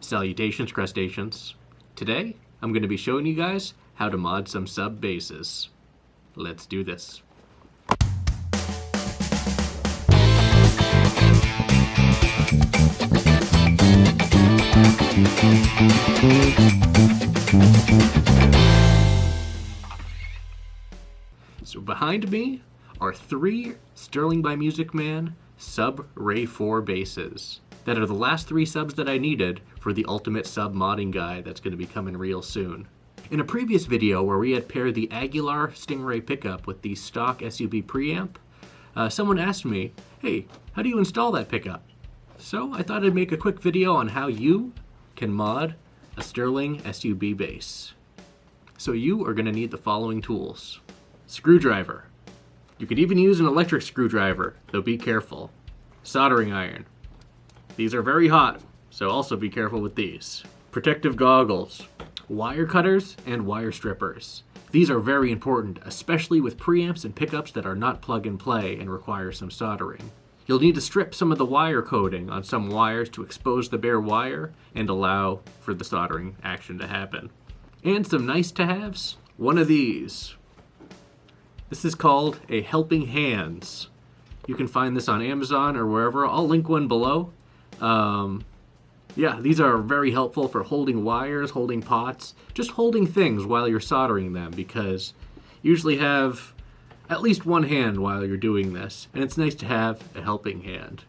Salutations, crustaceans. Today, I'm going to be showing you guys how to mod some sub basses. Let's do this. So behind me are 3 Sterling by Music Man sub Ray4 basses. That are the last 3 subs that I needed for the ultimate sub modding guide that's going to be coming real soon. In a previous video where we had paired the Aguilar Stingray pickup with the stock SUB preamp, someone asked me, hey, how do you install that pickup? So I thought I'd make a quick video on how you can mod a Sterling SUB bass. So you are going to need the following tools. Screwdriver. You could even use an electric screwdriver, though be careful. Soldering iron. These are very hot, so also be careful with these. Protective goggles. Wire cutters and wire strippers. These are very important, especially with preamps and pickups that are not plug and play and require some soldering. You'll need to strip some of the wire coating on some wires to expose the bare wire and allow for the soldering action to happen. And some nice to haves, one of these. This is called a helping hands. You can find this on Amazon or wherever. I'll link one below. Yeah, these are very helpful for holding wires, holding pots, just holding things while you're soldering them, because you usually have at least one hand while you're doing this, and it's nice to have a helping hand.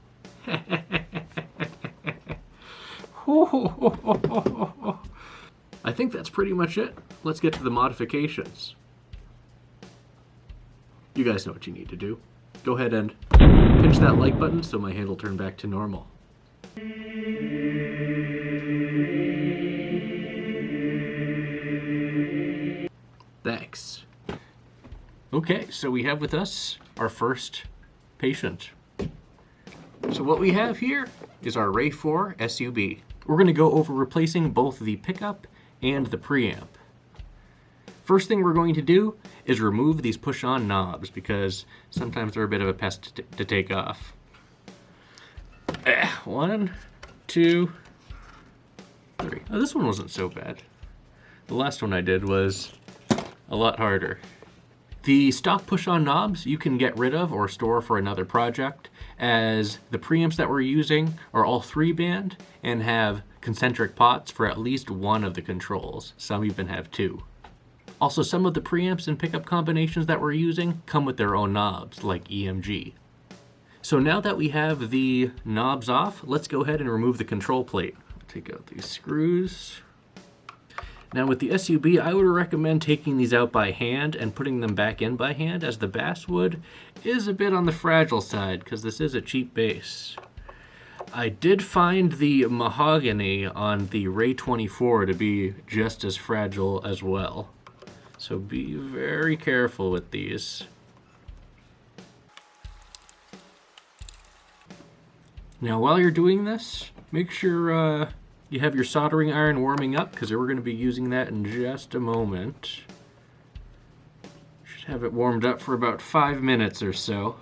I think that's pretty much it. Let's get to the modifications. You guys know what you need to do. Go ahead and pinch that like button so my hand will turn back to normal. Thanks. Okay, so we have with us our first patient. So what we have here is our Ray4 SUB. We're going to go over replacing both the pickup and the preamp. First thing we're going to do is remove these push-on knobs because sometimes they're a bit of a pest to take off. 1, 2, 3. Oh, this one wasn't so bad. The last one I did was a lot harder. The stock push-on knobs you can get rid of or store for another project, as the preamps that we're using are all 3-band and have concentric pots for at least one of the controls. Some even have 2. Also, some of the preamps and pickup combinations that we're using come with their own knobs, like EMG. So now that we have the knobs off, let's go ahead and remove the control plate. Take out these screws. Now with the SUB, I would recommend taking these out by hand and putting them back in by hand, as the basswood is a bit on the fragile side because this is a cheap bass. I did find the mahogany on the Ray24 to be just as fragile as well. So be very careful with these. Now while you're doing this, make sure you have your soldering iron warming up, because we're going to be using that in just a moment. Should have it warmed up for about 5 minutes or so.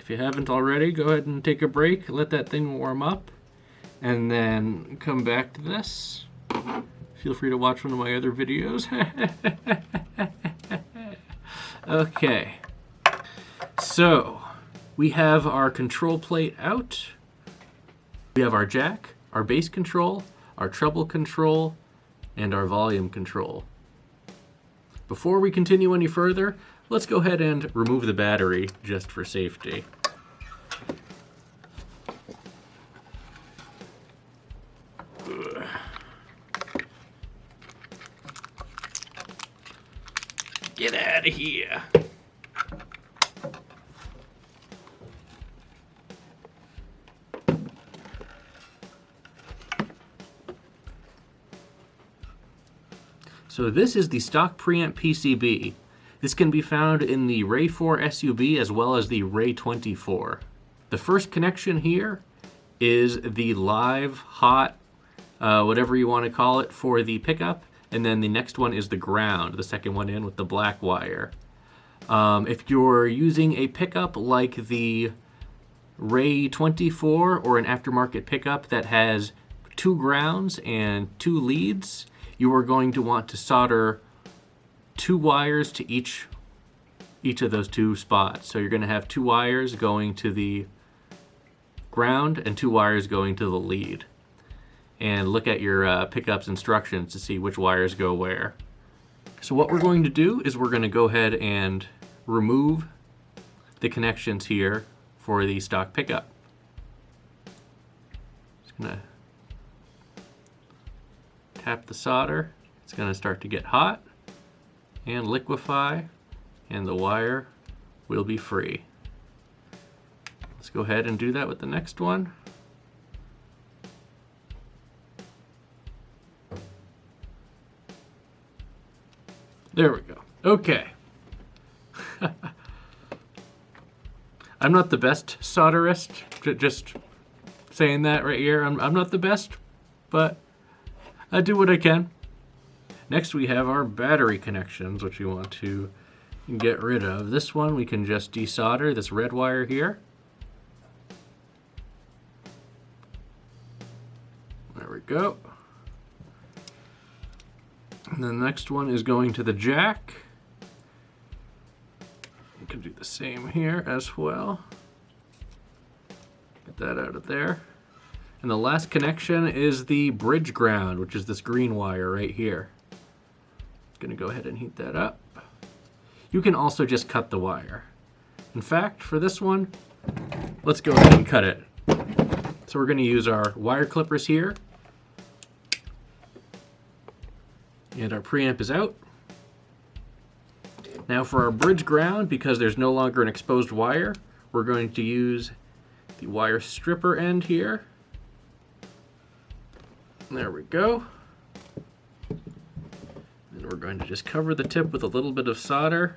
If you haven't already, go ahead and take a break, let that thing warm up, and then come back to this. Feel free to watch one of my other videos. Okay, so we have our control plate out. We have our jack, our bass control, our treble control, and our volume control. Before we continue any further, let's go ahead and remove the battery just for safety. Get out of here. So this is the stock preamp PCB. This can be found in the Ray4 SUB as well as the Ray24. The first connection here is the live, hot, whatever you want to call it, for the pickup, and then the next one is the ground, the second one in with the black wire. If you're using a pickup like the Ray4 or an aftermarket pickup that has 2 grounds and 2 leads, you are going to want to solder 2 wires to each of those 2 spots. So you're going to have 2 wires going to the ground and 2 wires going to the lead. And look at your pickup's instructions to see which wires go where. So what we're going to do is we're going to go ahead and remove the connections here for the stock pickup. Just going to tap the solder. It's going to start to get hot and liquefy, and the wire will be free. Let's go ahead and do that with the next one. There we go. Okay. I'm not the best solderist, just saying that right here. I'm not the best, but I do what I can. Next we have our battery connections, which we want to get rid of. This one we can just desolder, this red wire here. There we go. And then the next one is going to the jack. You can do the same here as well. Get that out of there. And the last connection is the bridge ground, which is this green wire right here. Gonna go ahead and heat that up. You can also just cut the wire. In fact, for this one, let's go ahead and cut it. So we're gonna use our wire clippers here. And our preamp is out. Now for our bridge ground, because there's no longer an exposed wire, we're going to use the wire stripper end here. There we go. And we're going to just cover the tip with a little bit of solder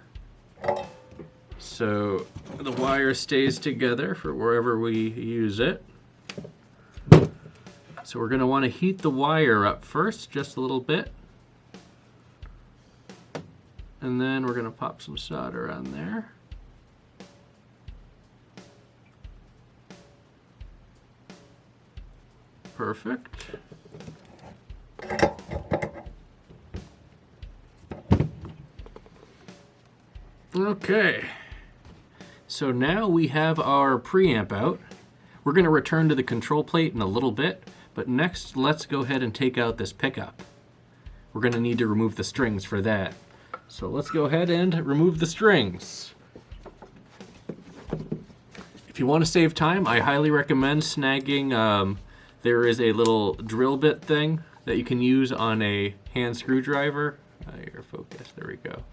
so the wire stays together for wherever we use it. So we're going to want to heat the wire up first, just a little bit. And then we're going to pop some solder on there. Perfect. Okay. So now we have our preamp out. We're going to return to the control plate in a little bit, but next let's go ahead and take out this pickup. We're going to need to remove the strings for that. So let's go ahead and remove the strings. If you want to save time, I highly recommend snagging, there is a little drill bit thing that you can use on a hand screwdriver. Your focus, there we go.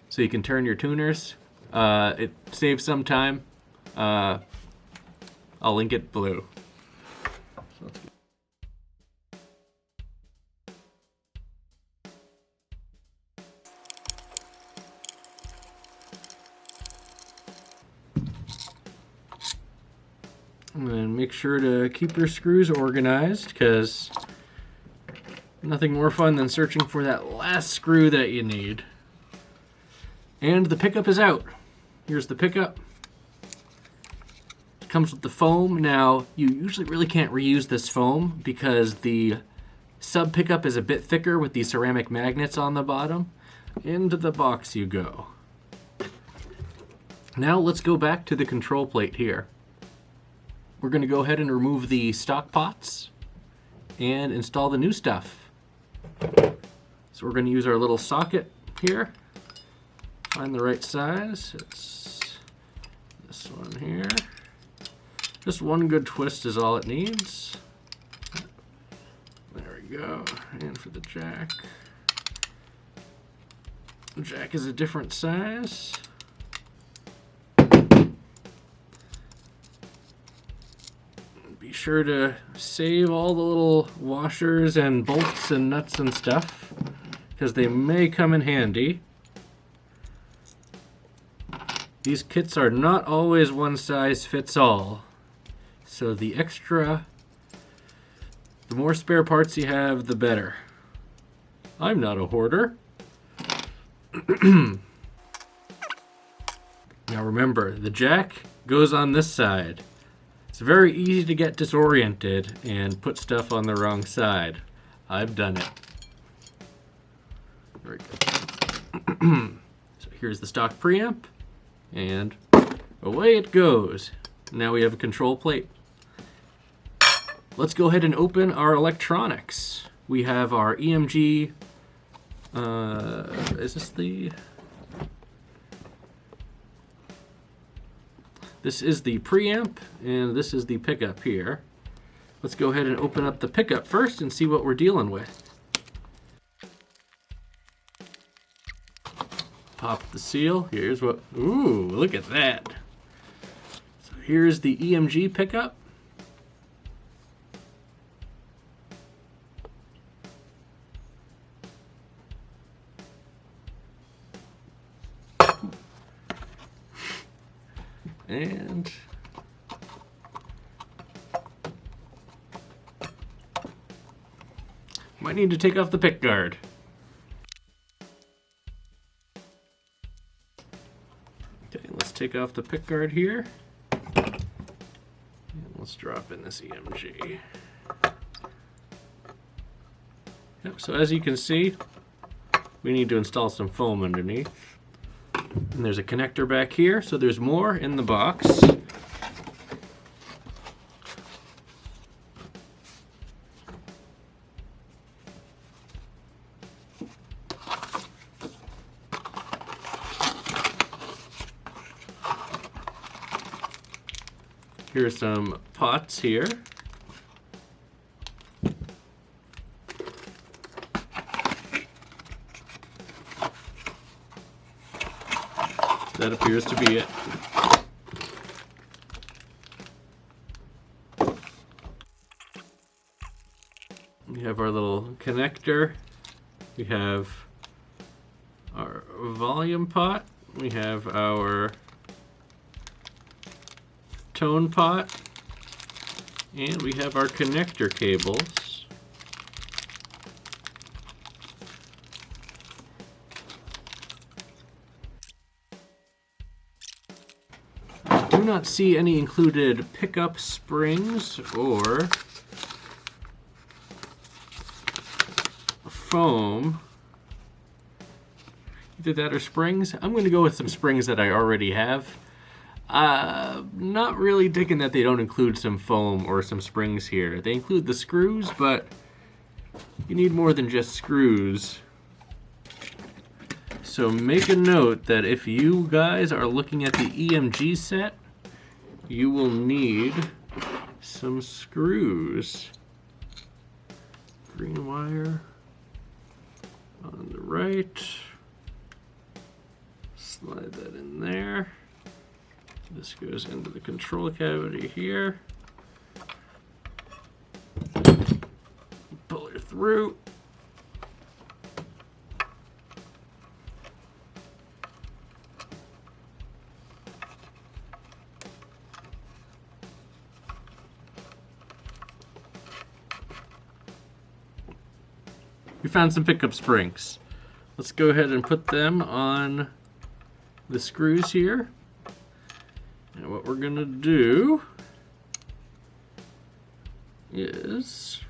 So you can turn your tuners. It saves some time. I'll link it below. And then make sure to keep your screws organized, because nothing more fun than searching for that last screw that you need. And the pickup is out. Here's the pickup. It comes with the foam. Now, you usually really can't reuse this foam because the sub pickup is a bit thicker with these ceramic magnets on the bottom. Into the box you go. Now let's go back to the control plate here. We're going to go ahead and remove the stock pots and install the new stuff. So we're going to use our little socket here. Find the right size. It's this one here. Just one good twist is all it needs. There we go. And for the jack. The jack is a different size. Be sure to save all the little washers and bolts and nuts and stuff, because they may come in handy. These kits are not always one size fits all, so the more spare parts you have, the better. I'm not a hoarder. Now remember, the jack goes on this side. It's very easy to get disoriented and put stuff on the wrong side. I've done it. There we go. So here's the stock preamp, and away it goes. Now we have a control plate. Let's go ahead and open our electronics. We have our EMG, is this the... This is the preamp, and this is the pickup here. Let's go ahead and open up the pickup first and see what we're dealing with. Pop the seal. Here's what... Ooh, look at that. So here's the EMG pickup. And might need to take off the pick guard. Okay, let's take off the pick guard here. And let's drop in this EMG. Yep, so as you can see, we need to install some foam underneath. And there's a connector back here, so there's more in the box. Here's some pots here. That appears to be it. We have our little connector. We have our volume pot. We have our tone pot. And we have our connector cables. I do not see any included pickup springs or foam. Either that or springs. I'm going to go with some springs that I already have. Not really digging that they don't include some foam or some springs here. They include the screws, but you need more than just screws. So make a note that if you guys are looking at the EMG set, you will need some screws. Green wire on the right. Slide that in there. This goes into the control cavity here. Pull her through. We found some pickup springs. Let's go ahead and put them on the screws here. And what we're gonna do is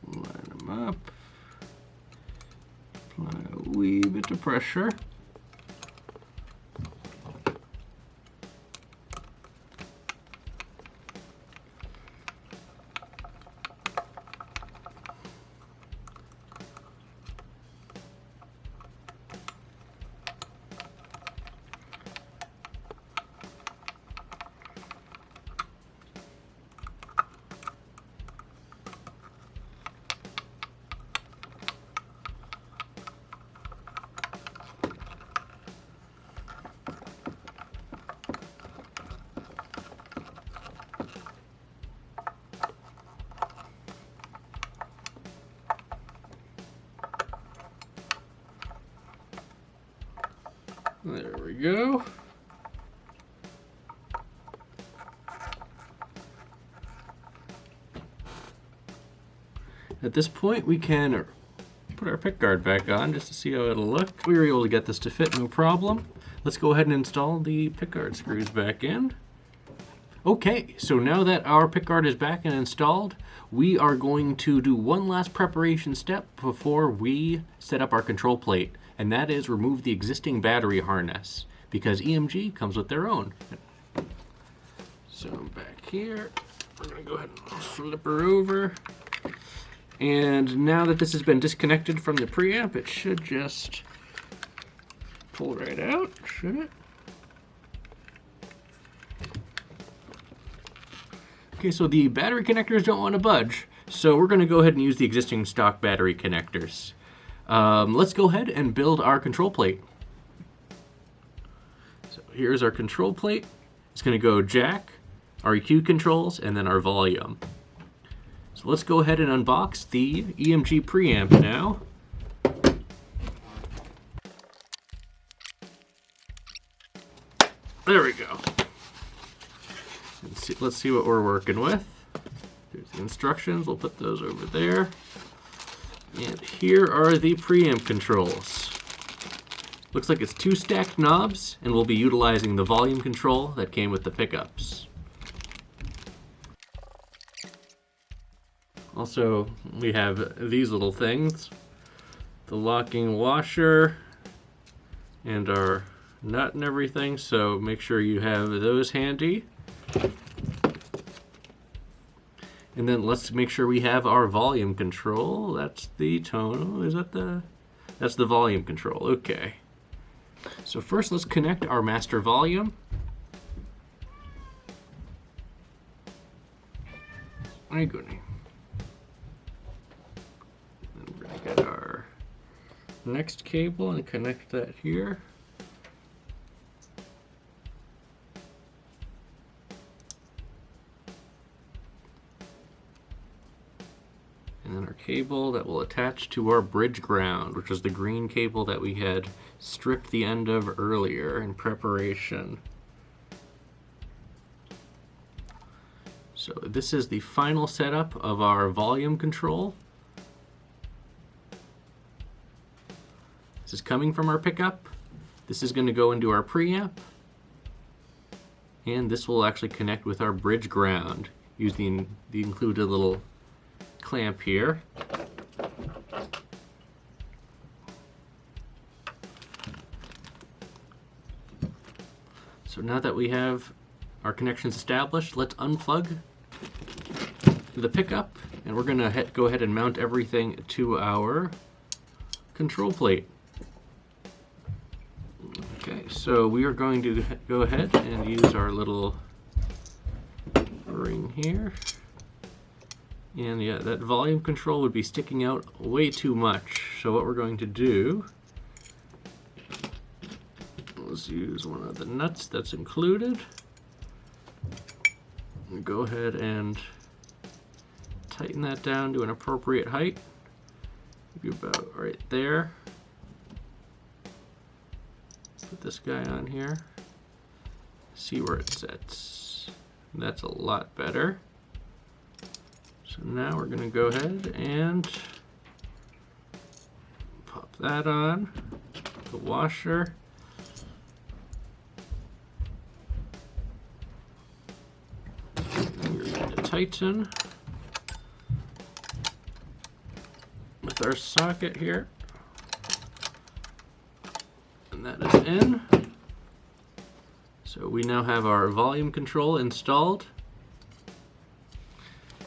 line them up, apply a wee bit of pressure. There we go. At this point, we can put our pick guard back on just to see how it'll look. We were able to get this to fit, no problem. Let's go ahead and install the pick guard screws back in. Okay, so now that our pick guard is back and installed, we are going to do one last preparation step before we set up our control plate, and that is remove the existing battery harness, because EMG comes with their own. So back here, we're going to go ahead and flip her over. And now that this has been disconnected from the preamp, it should just pull right out, should it? Okay, so the battery connectors don't want to budge, so we're going to go ahead and use the existing stock battery connectors. Let's go ahead and build our control plate. So here's our control plate. It's going to go jack, our EQ controls, and then our volume. So let's go ahead and unbox the EMG Preamp now. There we go. Let's see what we're working with. There's the instructions. We'll put those over there. And here are the preamp controls. Looks like it's 2 stacked knobs, and we'll be utilizing the volume control that came with the pickups. Also, we have these little things. The locking washer and our nut and everything, so make sure you have those handy. And then let's make sure we have our volume control. That's the tone. Is that the? That's the volume control. Okay. So first, let's connect our master volume. My goodness. Then we're gonna get our next cable and connect that here. And then our cable that will attach to our bridge ground, which is the green cable that we had stripped the end of earlier in preparation. So this is the final setup of our volume control. This is coming from our pickup. This is going to go into our preamp. And this will actually connect with our bridge ground using the included little clamp here. So now that we have our connections established, let's unplug the pickup, and we're going to go ahead and mount everything to our control plate. Okay, so we are going to go ahead and use our little ring here. And yeah, that volume control would be sticking out way too much. So what we're going to do, let's use one of the nuts that's included. Go ahead and tighten that down to an appropriate height. Maybe about right there. Put this guy on here. See where it sits. That's a lot better. So now we're going to go ahead and pop that on, the washer. And we're going to tighten with our socket here. And that is in. So we now have our volume control installed.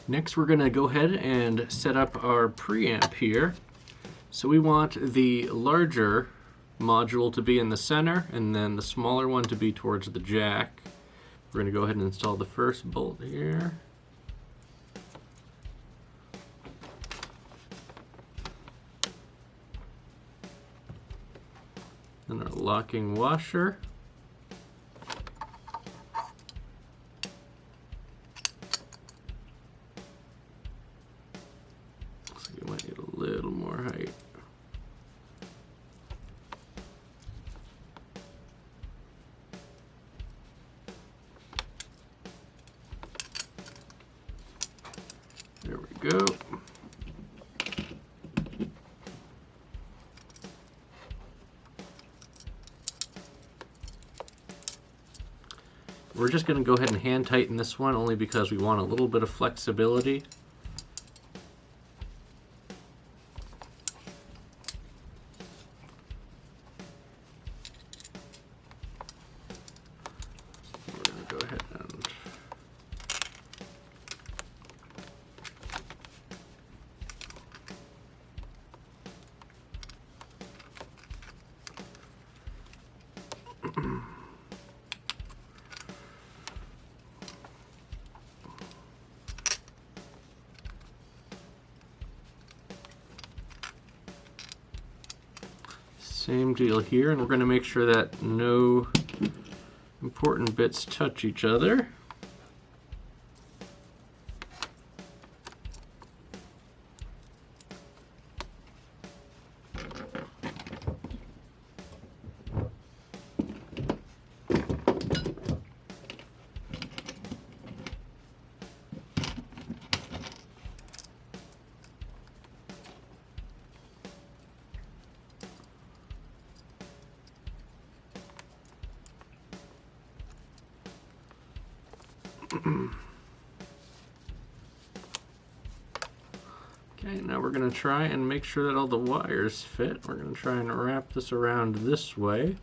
Next, we're going to go ahead and set up our preamp here. So we want the larger module to be in the center and then the smaller one to be towards the jack. We're going to go ahead and install the first bolt here. Then our locking washer. You might need a little more height. There we go. we're just going to go ahead and hand tighten this one only because we want a little bit of flexibility. We're going to go ahead and same deal here, and we're going to make sure that no important bits touch each other. Okay, now we're going to try and make sure that all the wires fit. We're going to try and wrap this around this way.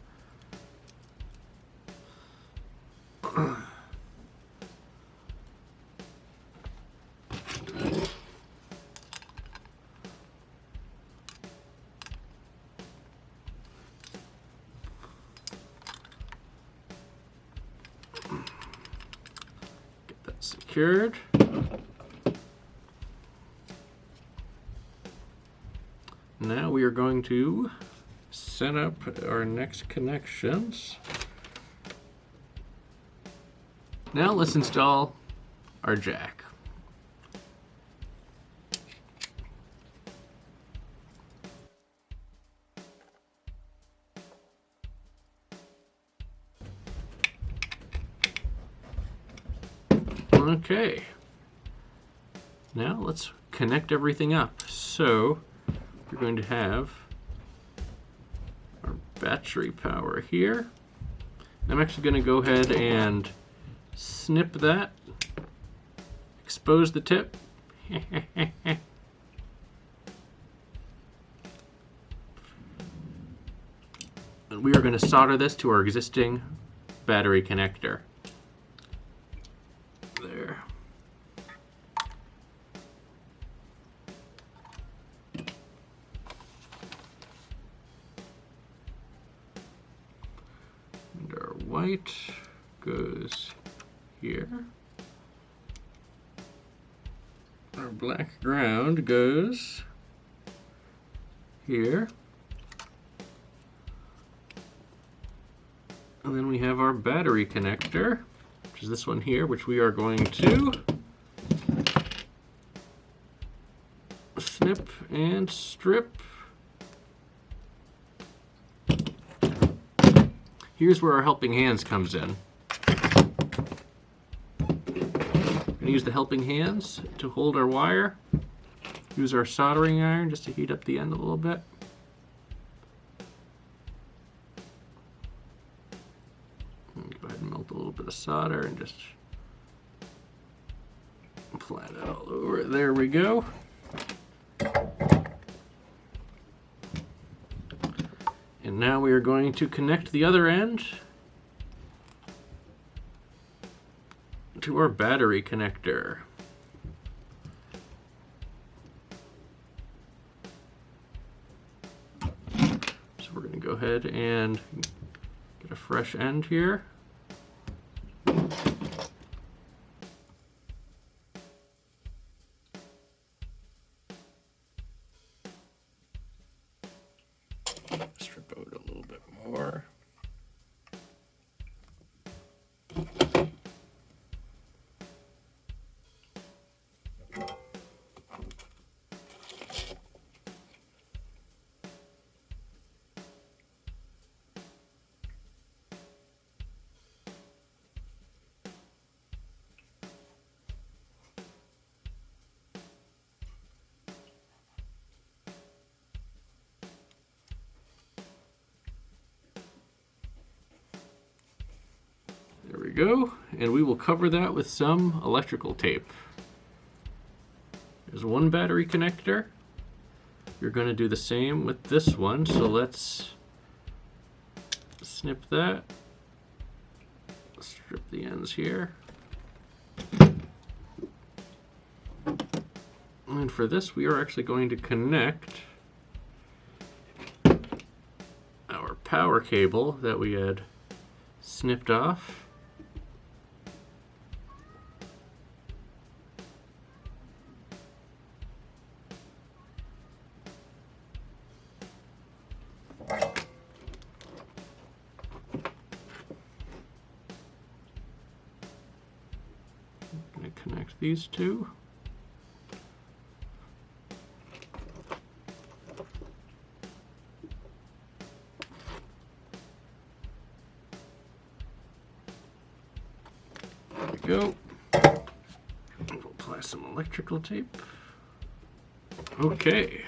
Get that secured. Now we are going to set up our next connections. Now let's install our jack. Okay. Now let's connect everything up. So we're going to have our battery power here. I'm actually going to go ahead and snip that, expose the tip. And we are going to solder this to our existing battery connector. There. And our white goes here. Our black ground goes here. And then we have our battery connector, which is this one here, which we are going to snip and strip. Here's where our helping hands comes in. We're going to use the helping hands to hold our wire. Use our soldering iron just to heat up the end a little bit. Go ahead and melt a little bit of solder and just apply that all over. There we go. And now we are going to connect the other end to our battery connector. So we're going to go ahead and get a fresh end here. Strip out a little bit more. we go, and we will cover that with some electrical tape. There's one battery connector. You're going to do the same with this one, so let's snip that, strip the ends here. And for this, we are actually going to connect our power cable that we had snipped off. I'm going to connect these two. Go. We'll apply some electrical tape. Okay,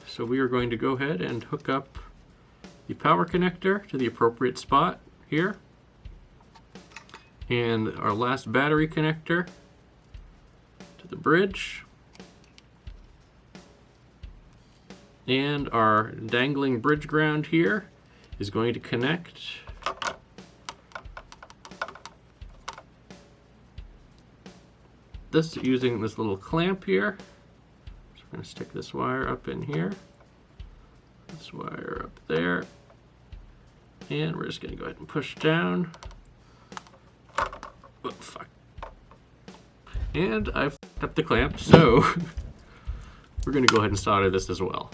so we are going to go ahead and hook up the power connector to the appropriate spot here, and our last battery connector to the bridge, and our dangling bridge ground here is going to connect this using this little clamp here. So we're going to stick this wire up in here, this wire up there, and we're just going to go ahead and push down. Oh, fuck. And I've fucked up the clamp, so we're going to go ahead and solder this as well.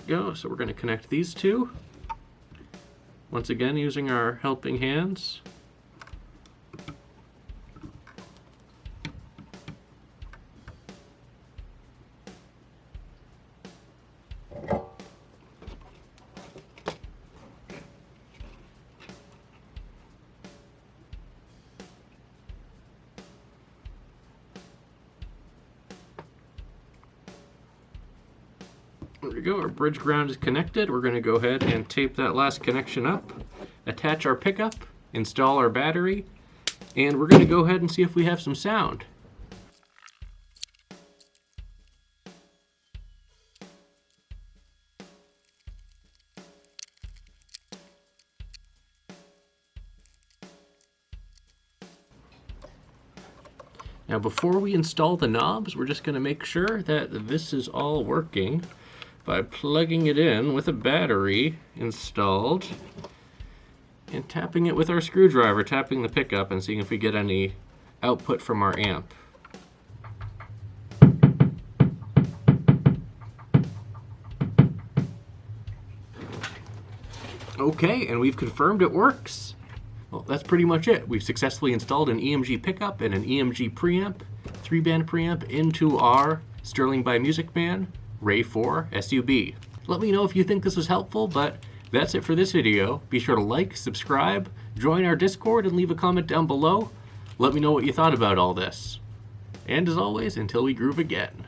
Go. So we're going to connect these two, once again using our helping hands. There we go, our bridge ground is connected. We're going to go ahead and tape that last connection up, attach our pickup, install our battery, and we're going to go ahead and see if we have some sound. Now before we install the knobs, we're just going to make sure that this is all working by plugging it in with a battery installed and tapping it with our screwdriver, tapping the pickup and seeing if we get any output from our amp. Okay, and we've confirmed it works. Well, that's pretty much it. We've successfully installed an EMG pickup and an EMG preamp, 3-band preamp into our Sterling by Music Man Ray4 SUB. Let me know if you think this was helpful, but that's it for this video. Be sure to like, subscribe, join our Discord, and leave a comment down below. Let me know what you thought about all this. And as always, until we groove again.